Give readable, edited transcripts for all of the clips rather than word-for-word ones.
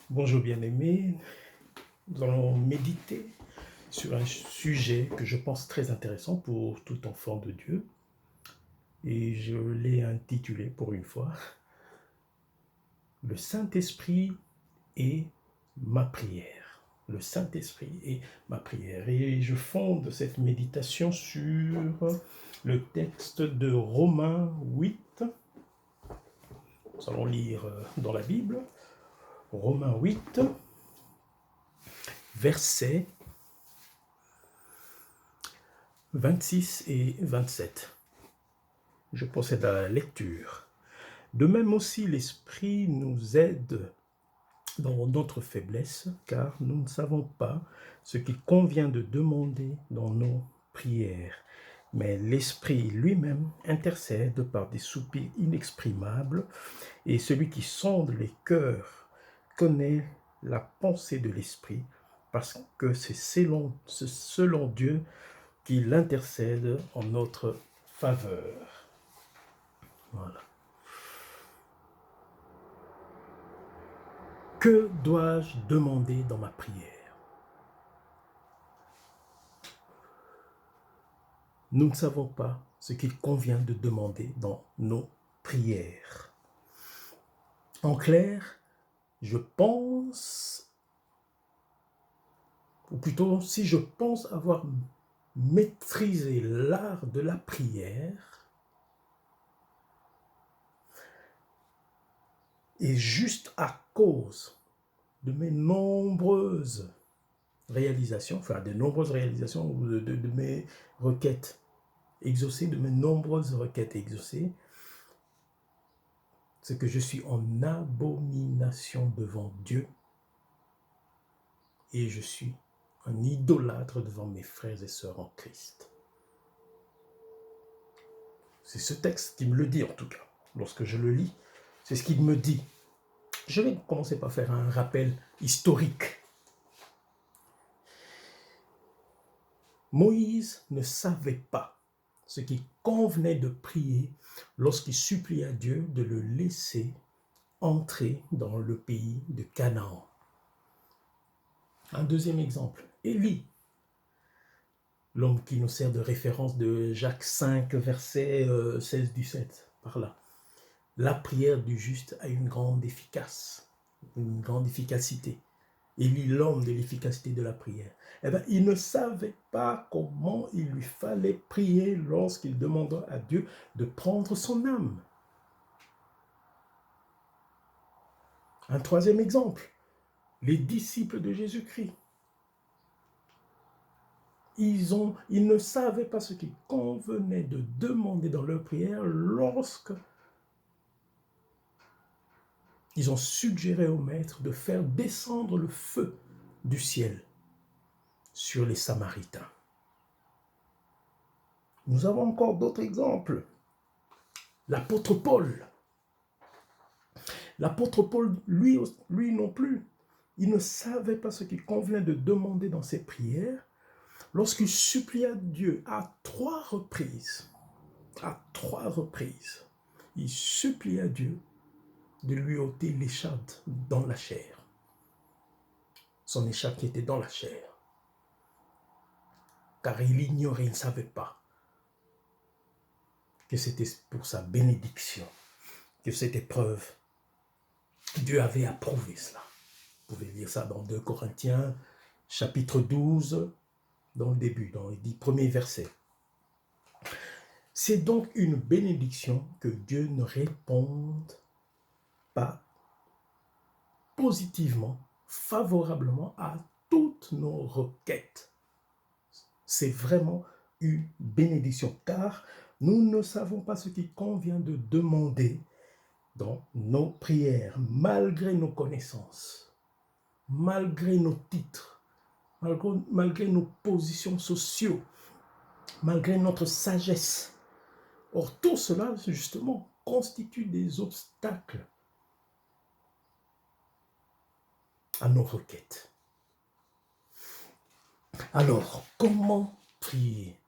Bonjour bien-aimés, nous allons méditer sur un sujet que je pense très intéressant pour tout enfant de Dieu. Et je l'ai intitulé pour une fois, Le Saint-Esprit et ma prière. Le Saint-Esprit et ma prière. Et je fonde cette méditation sur le texte de Romains 8. Nous allons lire dans la Bible, Romains 8, versets 26 et 27. Je procède à la lecture. De même aussi, l'Esprit nous aide dans notre faiblesse, car nous ne savons pas ce qu'il convient de demander dans nos prières. Mais l'Esprit lui-même intercède par des soupirs inexprimables, et celui qui sonde les cœurs connaît la pensée de l'Esprit, parce que c'est selon Dieu qu'il intercède en notre faveur. Voilà. Que dois-je demander dans ma prière? Nous ne savons pas ce qu'il convient de demander dans nos prières. En clair, je pense, ou plutôt si je pense avoir maîtrisé l'art de la prière, et juste à cause de mes nombreuses réalisations, ou de mes requêtes exaucées, de mes nombreuses requêtes exaucées, c'est que je suis en abomination devant Dieu et je suis un idolâtre devant mes frères et sœurs en Christ. C'est ce texte qui me le dit en tout cas. Lorsque je le lis, c'est ce qu'il me dit. Je vais commencer par faire un rappel historique. Moïse ne savait pas ce qu'il convenait de prier lorsqu'il supplia Dieu de le laisser entrer dans le pays de Canaan. Un deuxième exemple, Élie, l'homme qui nous sert de référence de Jacques 5, verset 16-17, par là. La prière du juste a une grande efficacité. Élie, l'homme de l'efficacité de la prière. Eh bien, il ne savait pas comment il lui fallait prier lorsqu'il demanda à Dieu de prendre son âme. Un troisième exemple, les disciples de Jésus-Christ. Ils ne savaient pas ce qu'il convenait de demander dans leur prière lorsque ils ont suggéré au maître de faire descendre le feu du ciel sur les Samaritains. Nous avons encore d'autres exemples. L'apôtre Paul. L'apôtre Paul, lui non plus, il ne savait pas ce qu'il convenait de demander dans ses prières lorsqu'il supplia Dieu à trois reprises, il supplia Dieu de lui ôter l'écharpe dans la chair. Son écharpe qui était dans la chair. Car il ignorait, il ne savait pas que c'était pour sa bénédiction, que cette épreuve, Dieu avait approuvé cela. Vous pouvez lire ça dans 2 Corinthiens, chapitre 12, dans le début, dans les 10 premiers versets. C'est donc une bénédiction que Dieu ne réponde pas positivement, favorablement à toutes nos requêtes. C'est vraiment une bénédiction, car nous ne savons pas ce qu'il convient de demander dans nos prières, malgré nos connaissances, malgré nos titres, malgré nos positions sociaux, malgré notre sagesse. Or, tout cela, justement, constitue des obstacles à nos requêtes. Alors, comment prier?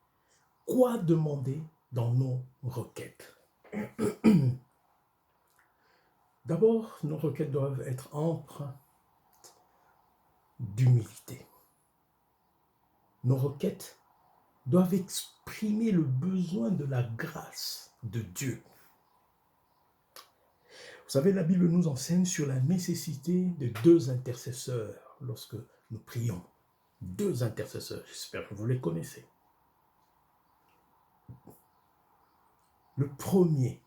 Quoi demander dans nos requêtes? D'abord, nos requêtes doivent être empreintes d'humilité. Nos requêtes doivent exprimer le besoin de la grâce de Dieu. Vous savez, la Bible nous enseigne sur la nécessité de 2 intercesseurs lorsque nous prions. 2 intercesseurs, j'espère que vous les connaissez. Le premier,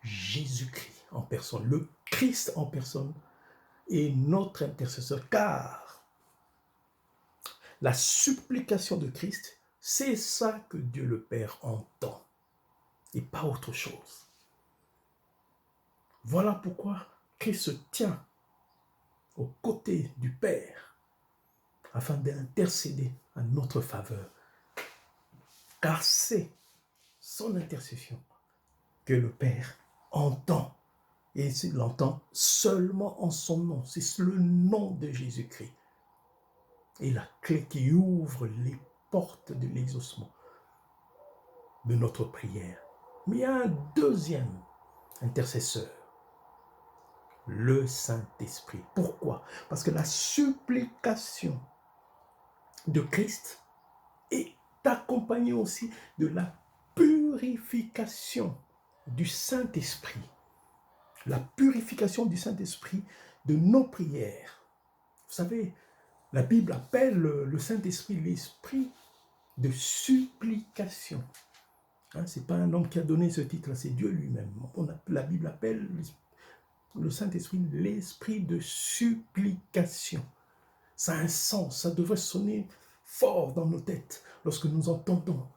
Jésus-Christ en personne, le Christ en personne est notre intercesseur, car la supplication de Christ, c'est ça que Dieu le Père entend, et pas autre chose. Voilà pourquoi Christ se tient aux côtés du Père afin d'intercéder en notre faveur. Car c'est son intercession que le Père entend. Et il l'entend seulement en son nom. C'est le nom de Jésus-Christ. Et la clé qui ouvre les portes de l'exaucement de notre prière. Mais il y a un deuxième intercesseur, le Saint-Esprit. Pourquoi? Parce que la supplication de Christ est accompagnée aussi de la purification du Saint-Esprit. La purification du Saint-Esprit de nos prières. Vous savez, la Bible appelle le Saint-Esprit l'esprit de supplication. Hein, ce n'est pas un homme qui a donné ce titre, c'est Dieu lui-même. La Bible appelle le Saint-Esprit l'esprit de supplication. Ça a un sens, ça devrait sonner fort dans nos têtes lorsque nous entendons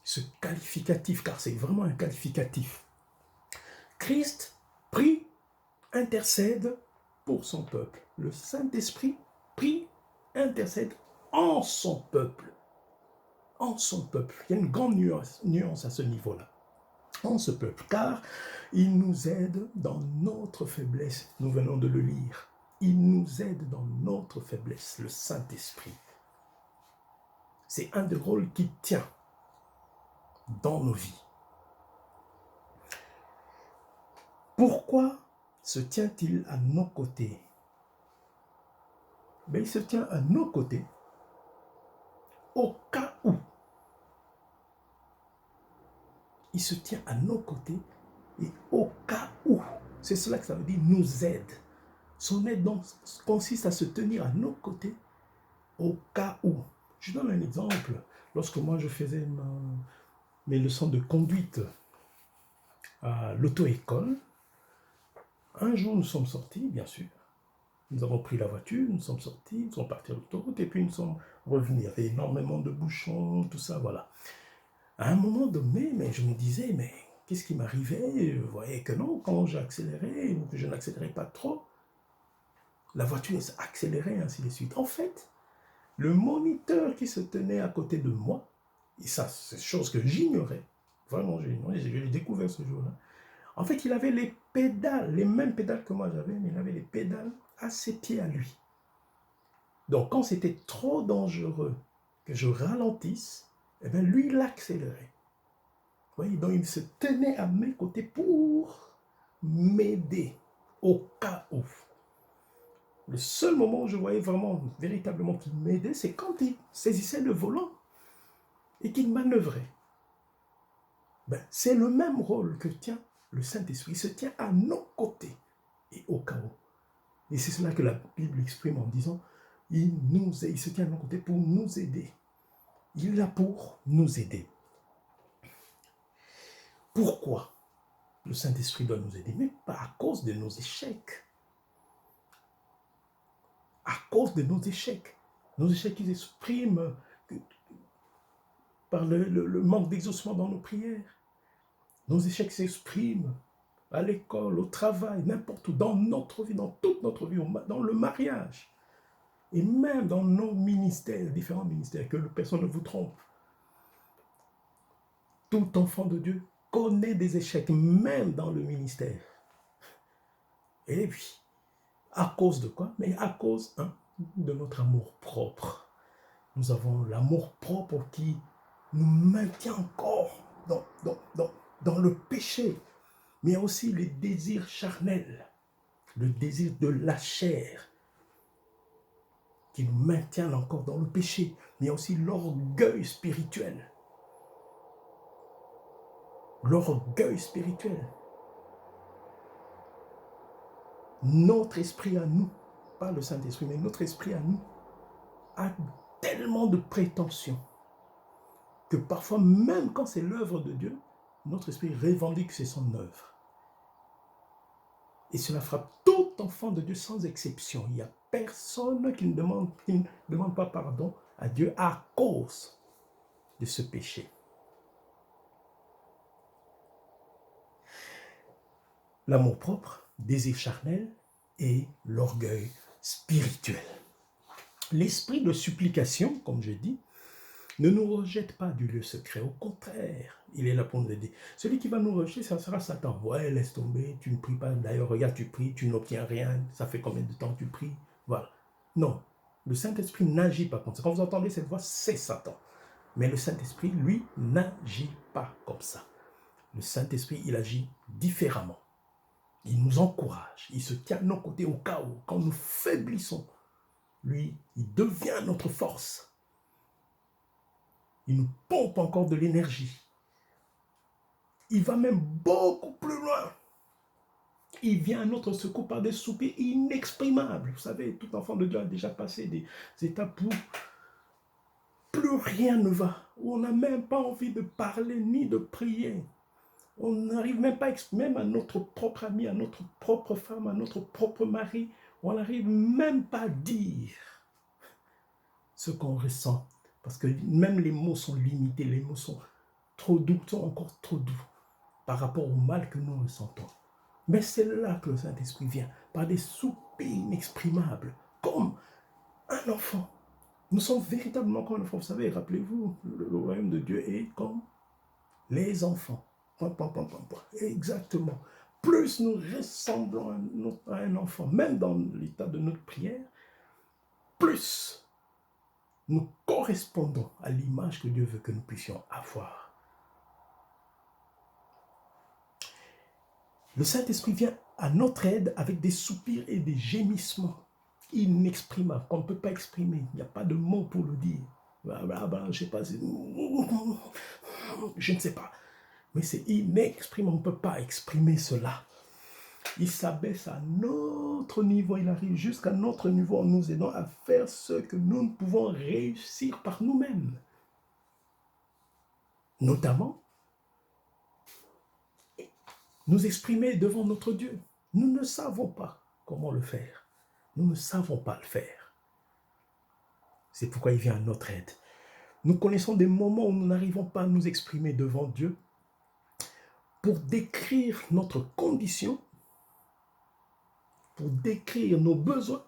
ce qualificatif, car c'est vraiment un qualificatif. Christ prie, intercède pour son peuple. Le Saint-Esprit prie, intercède en son peuple. En son peuple. Il y a une grande nuance à ce niveau-là. En ce peuple, car il nous aide dans notre faiblesse. Nous venons de le lire. Il nous aide dans notre faiblesse, le Saint-Esprit. C'est un des rôles qui tient dans nos vies. Pourquoi se tient-il à nos côtés? Mais il se tient à nos côtés au cas où. Il se tient à nos côtés et au cas où. C'est cela que ça veut dire nous aide. Son aide donc consiste à se tenir à nos côtés au cas où. Je donne un exemple. Lorsque moi je faisais mes leçons de conduite à l'auto-école, un jour nous sommes sortis, bien sûr. Nous avons pris la voiture, nous sommes sortis, nous sommes partis à l'autoroute et puis nous sommes revenus. Il y avait énormément de bouchons, tout ça, voilà. À un moment donné, mais je me disais, mais qu'est-ce qui m'arrivait? Je voyais que non, quand j'accélérais ou que je n'accélérais pas trop, la voiture accélérait, ainsi de suite. En fait, le moniteur qui se tenait à côté de moi, et ça, c'est chose que j'ignorais, vraiment j'ignorais, je l'ai découvert ce jour-là. En fait, il avait les pédales, les mêmes pédales que moi j'avais, mais il avait les pédales à ses pieds à lui. Donc, quand c'était trop dangereux que je ralentisse, eh bien, lui, il accélérait. Vous voyez, donc il se tenait à mes côtés pour m'aider au cas où. Le seul moment où je voyais vraiment, véritablement qu'il m'aidait, c'est quand il saisissait le volant et qu'il manœuvrait. Ben, c'est le même rôle que tient le Saint-Esprit. Il se tient à nos côtés et au cas où. Et c'est cela que la Bible exprime en disant, il se tient à nos côtés pour nous aider. Il est là pour nous aider. Pourquoi le Saint-Esprit doit nous aider? Mais pas à cause de nos échecs. À cause de nos échecs. Nos échecs qui s'expriment par le manque d'exaucement dans nos prières. Nos échecs s'expriment à l'école, au travail, n'importe où, dans notre vie, dans toute notre vie, dans le mariage. Et même dans nos ministères, différents ministères, que personne ne vous trompe. Tout enfant de Dieu connaît des échecs, même dans le ministère. Et puis, à cause de quoi? Mais à cause de notre amour propre. Nous avons l'amour propre qui nous maintient encore dans le péché. Mais il y a aussi les désirs charnels, le désir de la chair. qui nous maintiennent encore dans le péché, mais il y a aussi l'orgueil spirituel. L'orgueil spirituel. Notre esprit à nous, pas le Saint-Esprit, mais notre esprit à nous, a tellement de prétentions que parfois, même quand c'est l'œuvre de Dieu, notre esprit revendique que c'est son œuvre. Et cela frappe tout enfant de Dieu sans exception. Il n'y a personne qui ne demande pas pardon à Dieu à cause de ce péché. L'amour-propre, désir charnel et l'orgueil spirituel. L'esprit de supplication, comme je dis, ne nous rejette pas du lieu secret. Au contraire, il est là pour nous aider. Celui qui va nous rejeter, ça sera Satan. Ouais, laisse tomber, tu ne pries pas. D'ailleurs, regarde, tu pries, tu n'obtiens rien. Ça fait combien de temps que tu pries? Voilà. Non, le Saint-Esprit n'agit pas comme ça. Quand vous entendez cette voix, c'est Satan. Mais le Saint-Esprit, lui, n'agit pas comme ça. Le Saint-Esprit, il agit différemment. Il nous encourage. Il se tient à nos côtés au cas où, quand nous faiblissons. Lui, il devient notre force. Il nous pompe encore de l'énergie. Il va même beaucoup plus loin. Il vient à notre secours par des soupirs inexprimables. Vous savez, tout enfant de Dieu a déjà passé des étapes où plus rien ne va, où on n'a même pas envie de parler ni de prier. On n'arrive même pas, même à notre propre ami, à notre propre femme, à notre propre mari, on n'arrive même pas à dire ce qu'on ressent. Parce que même les mots sont limités, les mots sont trop doux, sont encore trop doux par rapport au mal que nous ressentons. Mais c'est là que le Saint-Esprit vient, par des soupirs inexprimables, comme un enfant. Nous sommes véritablement comme un enfant. Vous savez, rappelez-vous, le royaume de Dieu est comme les enfants. Exactement. Plus nous ressemblons à un enfant, même dans l'état de notre prière, plus nous correspondons à l'image que Dieu veut que nous puissions avoir. Le Saint-Esprit vient à notre aide avec des soupirs et des gémissements inexprimables, qu'on ne peut pas exprimer. Il n'y a pas de mots pour le dire. Je sais pas, je ne sais pas. Mais c'est inexprimable, on ne peut pas exprimer cela. Il s'abaisse à notre niveau, il arrive jusqu'à notre niveau en nous aidant à faire ce que nous ne pouvons réussir par nous-mêmes. Notamment, nous exprimer devant notre Dieu. Nous ne savons pas comment le faire. Nous ne savons pas le faire. C'est pourquoi il vient à notre aide. Nous connaissons des moments où nous n'arrivons pas à nous exprimer devant Dieu pour décrire notre condition, pour décrire nos besoins,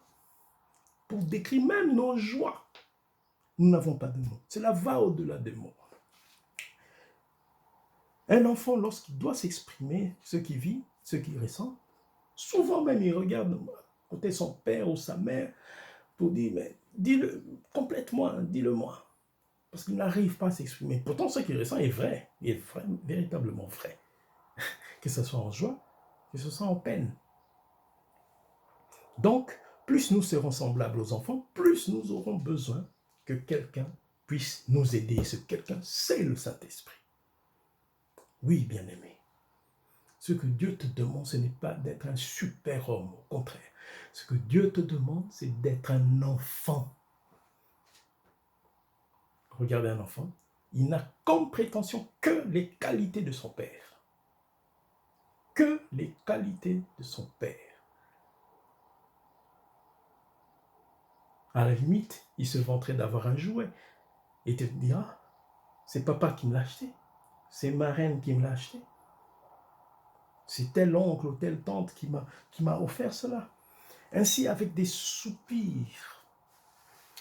pour décrire même nos joies. Nous n'avons pas de mots. Cela va au-delà des mots. Un enfant, lorsqu'il doit s'exprimer ce qu'il vit, ce qu'il ressent, souvent même il regarde côté son père ou sa mère pour dire, mais dis-le complètement, dis-le-moi. Parce qu'il n'arrive pas à s'exprimer. Pourtant, ce qu'il ressent est vrai. Il est vrai, véritablement vrai. Que ce soit en joie, que ce soit en peine. Donc, plus nous serons semblables aux enfants, plus nous aurons besoin que quelqu'un puisse nous aider. Ce quelqu'un, c'est le Saint-Esprit. Oui, bien-aimé. Ce que Dieu te demande, ce n'est pas d'être un super-homme, au contraire. Ce que Dieu te demande, c'est d'être un enfant. Regardez un enfant, il n'a comme prétention que les qualités de son père. Que les qualités de son père. À la limite, il se vanterait d'avoir un jouet et te dira, c'est papa qui me l'a acheté, c'est ma reine qui me l'a acheté, c'est tel oncle ou telle tante qui m'a offert cela. Ainsi, avec des soupirs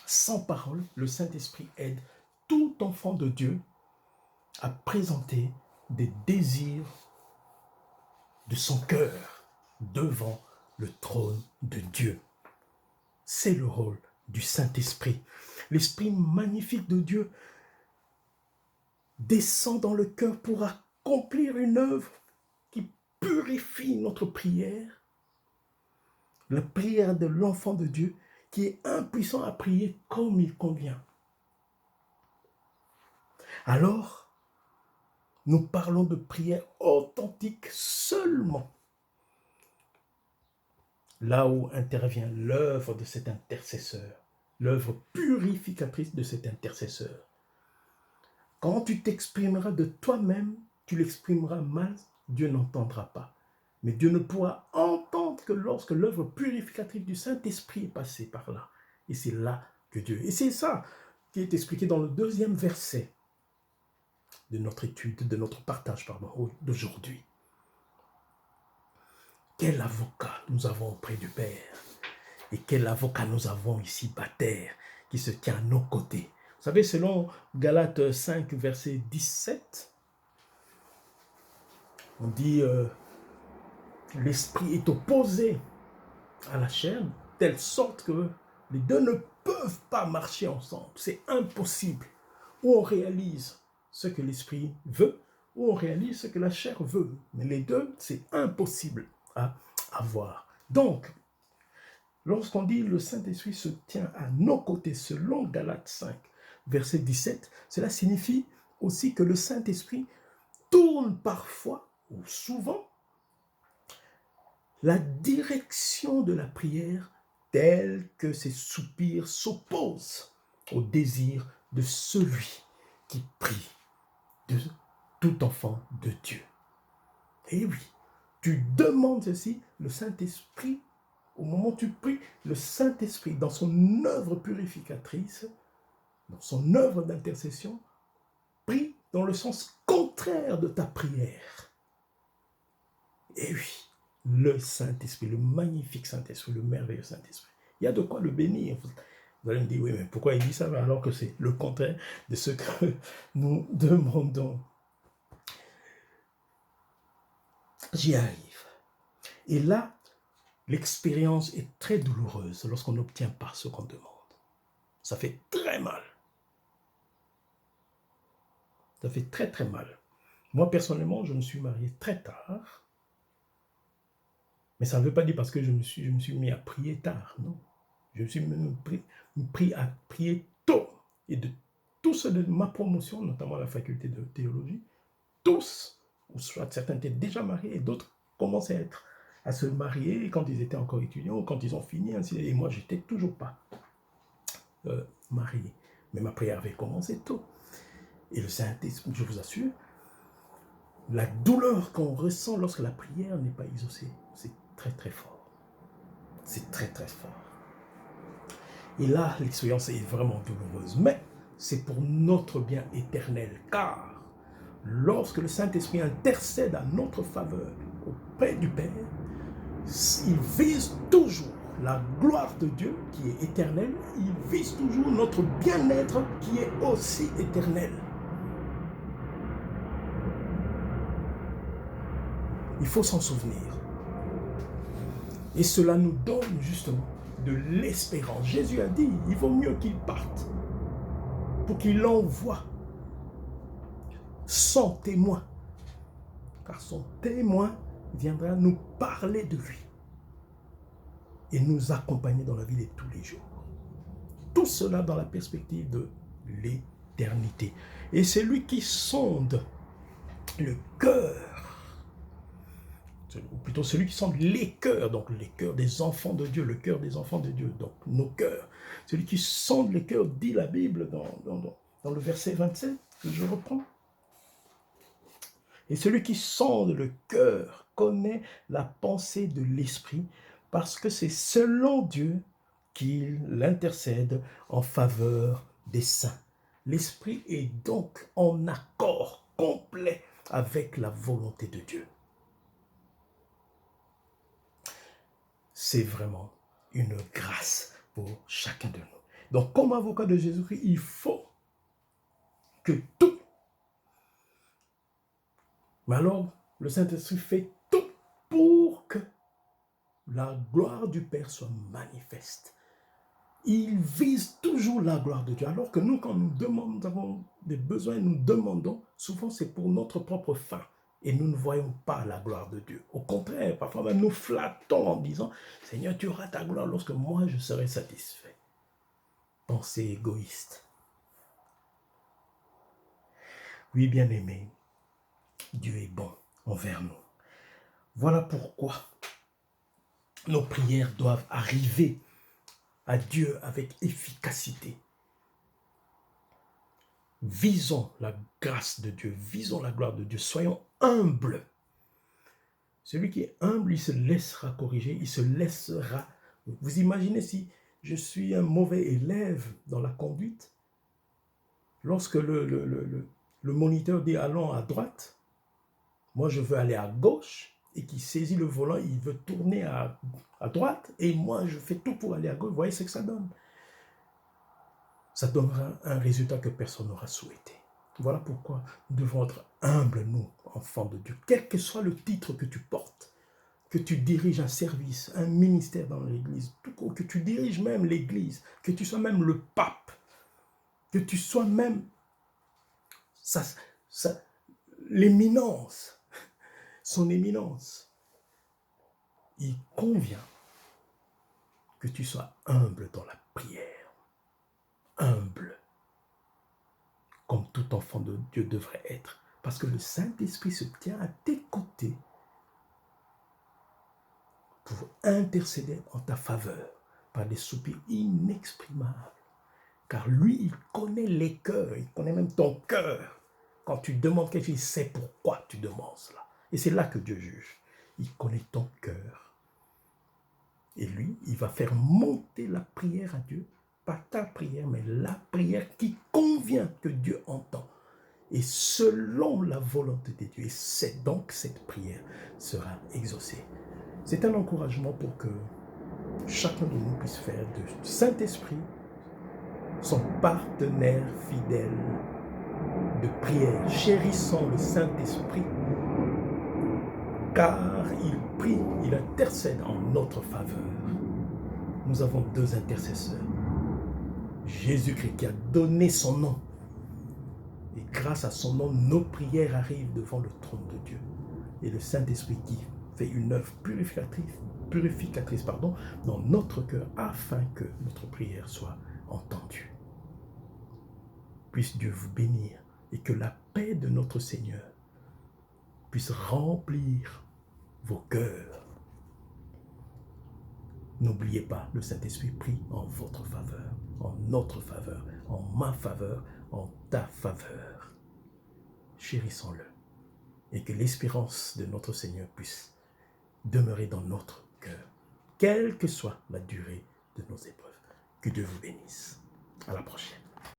sans parole, le Saint-Esprit aide tout enfant de Dieu à présenter des désirs de son cœur devant le trône de Dieu. C'est le rôle du Saint-Esprit. L'Esprit magnifique de Dieu descend dans le cœur pour accomplir une œuvre qui purifie notre prière. La prière de l'enfant de Dieu qui est impuissant à prier comme il convient. Alors, nous parlons de prière authentique seulement là où intervient l'œuvre de cet intercesseur, l'œuvre purificatrice de cet intercesseur. Quand tu t'exprimeras de toi-même, tu l'exprimeras mal, Dieu n'entendra pas. Mais Dieu ne pourra entendre que lorsque l'œuvre purificatrice du Saint-Esprit est passée par là. Et c'est là que Dieu... Et c'est ça qui est expliqué dans le 2e verset de notre étude, de notre partage, d'aujourd'hui. Quel avocat nous avons auprès du Père et quel avocat nous avons ici bas terre qui se tient à nos côtés. Vous savez, selon Galates 5, verset 17, on dit l'esprit est opposé à la chair, de telle sorte que les deux ne peuvent pas marcher ensemble. C'est impossible. Ou on réalise ce que l'esprit veut, ou on réalise ce que la chair veut. Mais les deux, c'est impossible à avoir. Donc, lorsqu'on dit le Saint-Esprit se tient à nos côtés, selon Galates 5, verset 17, cela signifie aussi que le Saint-Esprit tourne parfois, ou souvent, la direction de la prière telle que ses soupirs s'opposent au désir de celui qui prie, de tout enfant de Dieu. Et oui, tu demandes ceci, le Saint-Esprit, au moment où tu pries, le Saint-Esprit, dans son œuvre purificatrice, dans son œuvre d'intercession, prie dans le sens contraire de ta prière. Et oui, le Saint-Esprit, le magnifique Saint-Esprit, le merveilleux Saint-Esprit. Il y a de quoi le bénir. Vous allez me dire, oui, mais pourquoi il dit ça alors que c'est le contraire de ce que nous demandons. J'y arrive. Et là, l'expérience est très douloureuse lorsqu'on n'obtient pas ce qu'on demande. Ça fait très mal. Ça fait très très mal. Moi, personnellement, je me suis marié très tard. Mais ça ne veut pas dire parce que je me suis mis à prier tard, non. Je me suis pris à prier tôt. Et de tous ceux de ma promotion, notamment à la faculté de théologie, tous, ou soit certains étaient déjà mariés et d'autres commençaient à se marier quand ils étaient encore étudiants ou quand ils ont fini. Et moi, je n'étais toujours pas marié. Mais ma prière avait commencé tôt. Et le Saint-Esprit, je vous assure, la douleur qu'on ressent lorsque la prière n'est pas exaucée, c'est très très fort. C'est très très fort. Et là, l'expérience est vraiment douloureuse. Mais c'est pour notre bien éternel. Car lorsque le Saint-Esprit intercède à notre faveur auprès du Père, il vise toujours la gloire de Dieu qui est éternelle. Il vise toujours notre bien-être qui est aussi éternel. Il faut s'en souvenir. Et cela nous donne justement de l'espérance. Jésus a dit, il vaut mieux qu'il parte pour qu'il envoie son témoin. Car son témoin viendra nous parler de lui et nous accompagner dans la vie de tous les jours. Tout cela dans la perspective de l'éternité. Et c'est lui qui sonde le cœur, ou plutôt celui qui sonde les cœurs, donc les cœurs des enfants de Dieu, le cœur des enfants de Dieu, donc nos cœurs. Celui qui sonde les cœurs, dit la Bible dans le verset 27 que je reprends. Et celui qui sonde le cœur connaît la pensée de l'Esprit, parce que c'est selon Dieu qu'il intercède en faveur des saints. L'Esprit est donc en accord complet avec la volonté de Dieu. C'est vraiment une grâce pour chacun de nous. Donc, comme avocat de Jésus-Christ, il faut que tout, mais alors, le Saint-Esprit fait tout pour que la gloire du Père soit manifeste. Il vise toujours la gloire de Dieu. Alors que nous, quand nous avons des besoins, nous demandons, souvent c'est pour notre propre fin. Et nous ne voyons pas la gloire de Dieu. Au contraire, parfois même nous flattons en disant, Seigneur, tu auras ta gloire lorsque moi je serai satisfait. Pensée égoïste. Oui, bien-aimé, Dieu est bon envers nous. Voilà pourquoi nos prières doivent arriver à Dieu avec efficacité. Visons la grâce de Dieu, visons la gloire de Dieu, soyons humbles. Celui qui est humble, il se laissera corriger, il se laissera. Vous imaginez si je suis un mauvais élève dans la conduite, lorsque le moniteur dit allons à droite, moi je veux aller à gauche, et qui saisit le volant, il veut tourner à droite, et moi je fais tout pour aller à gauche. Vous voyez ce que ça donne? Ça donnera un résultat que personne n'aura souhaité. Voilà pourquoi nous devons être humbles, nous, enfants de Dieu. Quel que soit le titre que tu portes, que tu diriges un service, un ministère dans l'église, que tu diriges même l'église, que tu sois même le pape, que tu sois même l'éminence, son éminence, il convient que tu sois humble dans la prière. Humble, comme tout enfant de Dieu devrait être. Parce que le Saint-Esprit se tient à tes côtés pour intercéder en ta faveur par des soupirs inexprimables. Car lui, il connaît les cœurs, il connaît même ton cœur. Quand tu demandes quelque chose, il sait pourquoi tu demandes cela. Et c'est là que Dieu juge. Il connaît ton cœur. Et lui, il va faire monter la prière à Dieu. Pas ta prière, mais la prière qui convient que Dieu entend. Et selon la volonté de Dieu. Et c'est donc cette prière sera exaucée. C'est un encouragement pour que chacun de nous puisse faire du Saint-Esprit son partenaire fidèle de prière. Chérissons le Saint-Esprit, car il prie, il intercède en notre faveur. Nous avons deux intercesseurs. Jésus-Christ qui a donné son nom. Et grâce à son nom, nos prières arrivent devant le trône de Dieu. Et le Saint-Esprit qui fait une œuvre purificatrice dans notre cœur afin que notre prière soit entendue. Puisse Dieu vous bénir et que la paix de notre Seigneur puisse remplir vos cœurs. N'oubliez pas, le Saint-Esprit prie en votre faveur, en notre faveur, en ma faveur, en ta faveur. Chérissons-le et que l'espérance de notre Seigneur puisse demeurer dans notre cœur, quelle que soit la durée de nos épreuves. Que Dieu vous bénisse. À la prochaine.